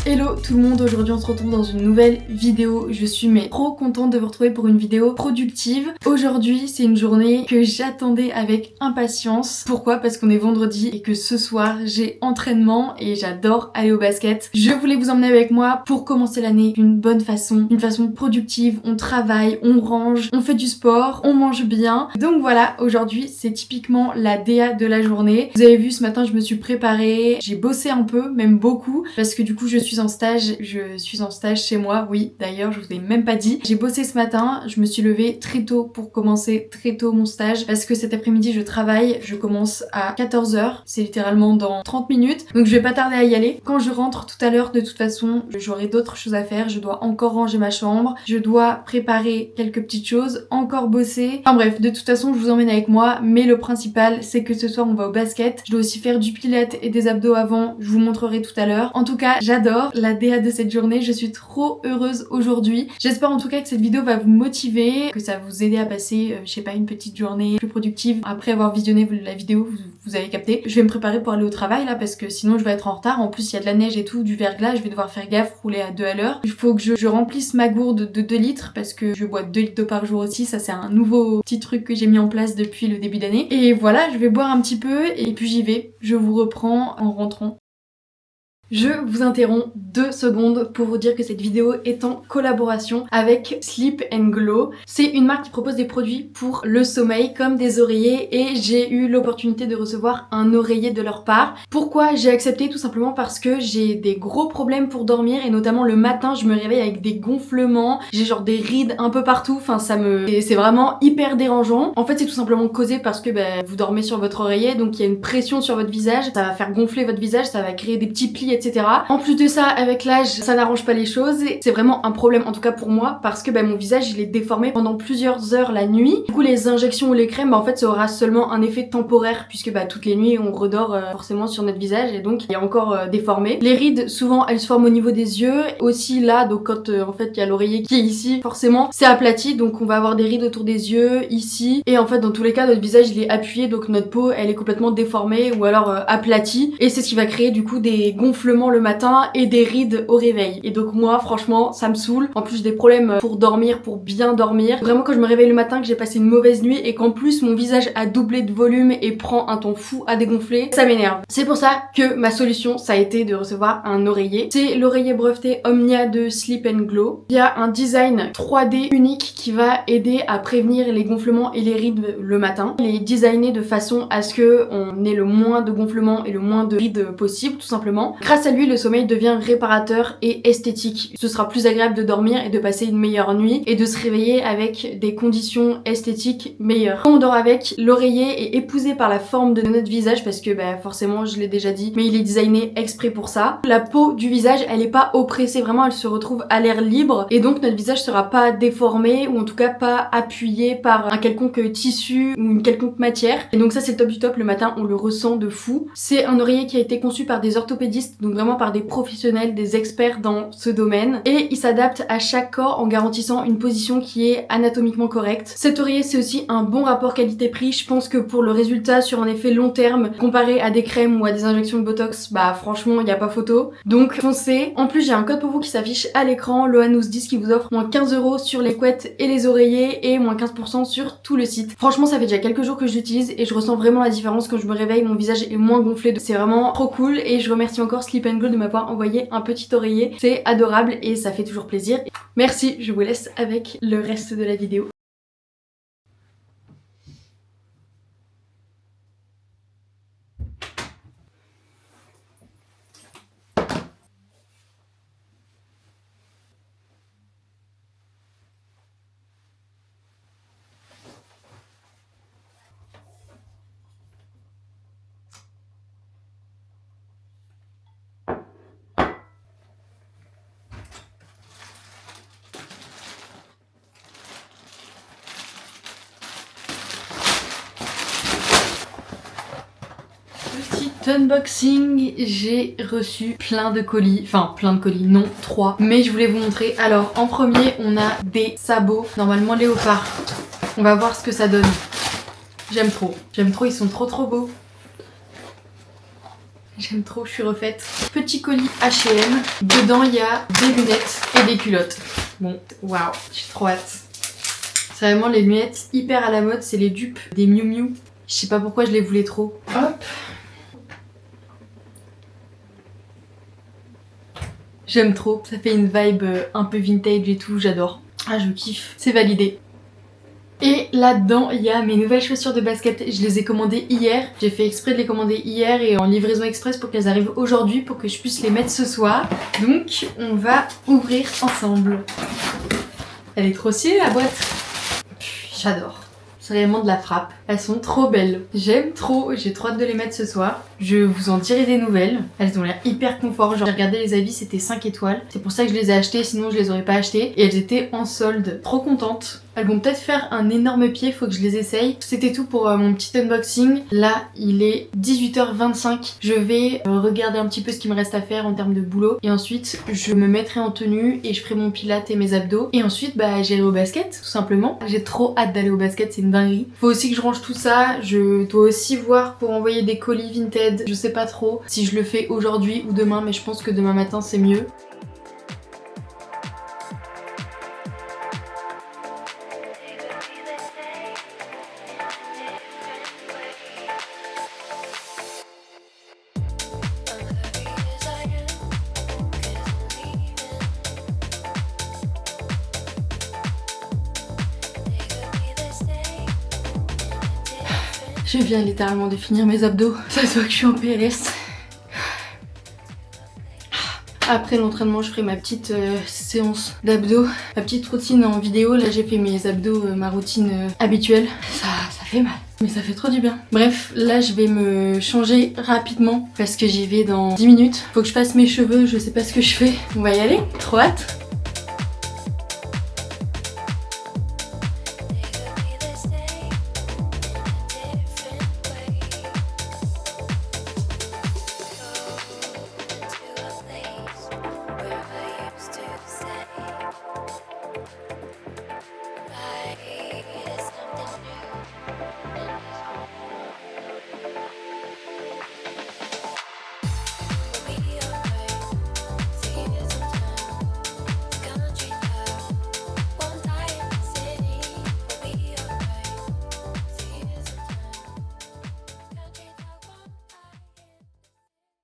Hello tout le monde, aujourd'hui on se retrouve dans une nouvelle vidéo. Je suis trop contente de vous retrouver pour une vidéo productive. Aujourd'hui c'est une journée que j'attendais avec impatience. Pourquoi? Parce qu'on est vendredi et que ce soir j'ai entraînement et j'adore aller au basket. Je voulais vous emmener avec moi pour commencer l'année d'une bonne façon, d'une façon productive. On travaille, on range, on fait du sport, on mange bien. Donc voilà, aujourd'hui c'est typiquement la DA de la journée. Vous avez vu ce matin je me suis préparée, j'ai bossé un peu, même beaucoup, parce que du coup je suis en stage chez moi, oui d'ailleurs je vous ai même pas dit. J'ai bossé ce matin, je me suis levée très tôt pour commencer très tôt mon stage parce que cet après-midi je travaille, je commence à 14h, c'est littéralement dans 30 minutes, donc je vais pas tarder à y aller. Quand je rentre tout à l'heure, de toute façon j'aurai d'autres choses à faire, je dois encore ranger ma chambre, je dois préparer quelques petites choses, encore bosser, enfin bref, de toute façon je vous emmène avec moi, mais le principal c'est que ce soir on va au basket, je dois aussi faire du pilates et des abdos avant, je vous montrerai tout à l'heure. En tout cas j'adore la DA de cette journée, je suis trop heureuse aujourd'hui. J'espère en tout cas que cette vidéo va vous motiver, que ça va vous aider à passer, je sais pas, une petite journée plus productive. Après avoir visionné la vidéo, vous avez capté. Je vais me préparer pour aller au travail là parce que sinon je vais être en retard. En plus il y a de la neige et tout, du verglas, je vais devoir faire gaffe, rouler à 2 à l'heure. Il faut que je remplisse ma gourde de 2 litres parce que je bois 2 litres d'eau par jour aussi. Ça c'est un nouveau petit truc que j'ai mis en place depuis le début d'année. Et voilà, je vais boire un petit peu et puis j'y vais. Je vous reprends en rentrant. Je vous interromps 2 secondes pour vous dire que cette vidéo est en collaboration avec Sleep & Glow. C'est une marque qui propose des produits pour le sommeil comme des oreillers et j'ai eu l'opportunité de recevoir un oreiller de leur part. Pourquoi j'ai accepté? Tout simplement parce que j'ai des gros problèmes pour dormir et notamment le matin je me réveille avec des gonflements, j'ai genre des rides un peu partout, enfin c'est vraiment hyper dérangeant. En fait c'est tout simplement causé parce que vous dormez sur votre oreiller donc il y a une pression sur votre visage, ça va faire gonfler votre visage, ça va créer des petits plis etc. En plus de ça, avec l'âge, ça n'arrange pas les choses. C'est vraiment un problème, en tout cas pour moi, parce que mon visage il est déformé pendant plusieurs heures la nuit. Du coup, les injections ou les crèmes, en fait, ça aura seulement un effet temporaire, puisque toutes les nuits on redort forcément sur notre visage et donc il est encore déformé. Les rides, souvent, elles se forment au niveau des yeux, aussi là, donc quand en fait il y a l'oreiller qui est ici, forcément, c'est aplati, donc on va avoir des rides autour des yeux, ici, et en fait dans tous les cas, notre visage il est appuyé, donc notre peau elle est complètement déformée ou alors aplatie, et c'est ce qui va créer du coup des gonflements le matin et des rides au réveil. Et donc moi franchement ça me saoule. En plus j'ai des problèmes pour dormir, pour bien dormir. Vraiment quand je me réveille le matin que j'ai passé une mauvaise nuit et qu'en plus mon visage a doublé de volume et prend un ton fou à dégonfler, ça m'énerve. C'est pour ça que ma solution ça a été de recevoir un oreiller. C'est l'oreiller breveté Omnia de Sleep & Glow. Il y a un design 3D unique qui va aider à prévenir les gonflements et les rides le matin. Il est designé de façon à ce que on ait le moins de gonflements et le moins de rides possible tout simplement. Grâce à lui, le sommeil devient réparateur et esthétique. Ce sera plus agréable de dormir et de passer une meilleure nuit et de se réveiller avec des conditions esthétiques meilleures. Quand on dort avec, l'oreiller est épousé par la forme de notre visage parce que forcément, je l'ai déjà dit, mais il est designé exprès pour ça. La peau du visage, elle est pas oppressée, vraiment elle se retrouve à l'air libre et donc notre visage sera pas déformé ou en tout cas pas appuyé par un quelconque tissu ou une quelconque matière. Et donc ça c'est le top du top, le matin on le ressent de fou. C'est un oreiller qui a été conçu par des orthopédistes, donc vraiment par des professionnels, des experts dans ce domaine, et il s'adapte à chaque corps en garantissant une position qui est anatomiquement correcte. Cet oreiller c'est aussi un bon rapport qualité-prix. Je pense que pour le résultat sur un effet long terme comparé à des crèmes ou à des injections de botox, franchement il n'y a pas photo, donc foncez. En plus j'ai un code pour vous qui s'affiche à l'écran, Loanous10, qui vous offre moins 15€ sur les couettes et les oreillers et moins 15% sur tout le site. Franchement ça fait déjà quelques jours que je l'utilise et je ressens vraiment la différence. Quand je me réveille mon visage est moins gonflé, c'est vraiment trop cool et je remercie encore Sleep & Glow de m'avoir envoyé un petit oreiller. C'est adorable et ça fait toujours plaisir. Merci, je vous laisse avec le reste de la vidéo. Unboxing, j'ai reçu plein de colis, enfin plein de colis, non 3, mais je voulais vous montrer. Alors en premier on a des sabots, normalement léopard, on va voir ce que ça donne. J'aime trop, ils sont trop beaux. J'aime trop, je suis refaite. Petit colis H&M. Dedans, il y a des lunettes et des culottes. Bon, waouh, j'ai trop hâte. C'est vraiment les lunettes hyper à la mode, c'est les dupes des Miu Miu. Je sais pas pourquoi je les voulais trop. Hop. J'aime trop, ça fait une vibe un peu vintage et tout, j'adore. Ah, je kiffe, c'est validé. Et là-dedans, il y a mes nouvelles chaussures de basket. Je les ai commandées hier. J'ai fait exprès de les commander hier et en livraison express pour qu'elles arrivent aujourd'hui pour que je puisse les mettre ce soir. Donc, on va ouvrir ensemble. Elle est trop stylée la boîte. J'adore. C'est vraiment de la frappe. Elles sont trop belles. J'aime trop, j'ai trop hâte de les mettre ce soir. Je vous en dirai des nouvelles. Elles ont l'air hyper confort. Genre, j'ai regardé les avis, c'était 5 étoiles. C'est pour ça que je les ai achetées, sinon je les aurais pas achetées. Et elles étaient en solde. Trop contente. Elles vont peut-être faire un énorme pied, faut que je les essaye. C'était tout pour mon petit unboxing. Là, il est 18h25. Je vais regarder un petit peu ce qu'il me reste à faire en termes de boulot. Et ensuite, je me mettrai en tenue et je ferai mon pilates et mes abdos. Et ensuite, bah, j'irai au basket, tout simplement. J'ai trop hâte d'aller au basket, c'est une dinguerie. Faut aussi que je range tout ça. Je dois aussi voir pour envoyer des colis Vinted. Je sais pas trop si je le fais aujourd'hui ou demain, mais je pense que demain matin, c'est mieux. Je viens littéralement de finir mes abdos. Ça se voit que je suis en PLS. Après l'entraînement, je ferai ma petite séance d'abdos, ma petite routine en vidéo. Là, j'ai fait mes abdos, ma routine habituelle. Ça fait mal, mais ça fait trop du bien. Bref, là, je vais me changer rapidement parce que j'y vais dans 10 minutes. Faut que je fasse mes cheveux, je sais pas ce que je fais. On va y aller, trop hâte.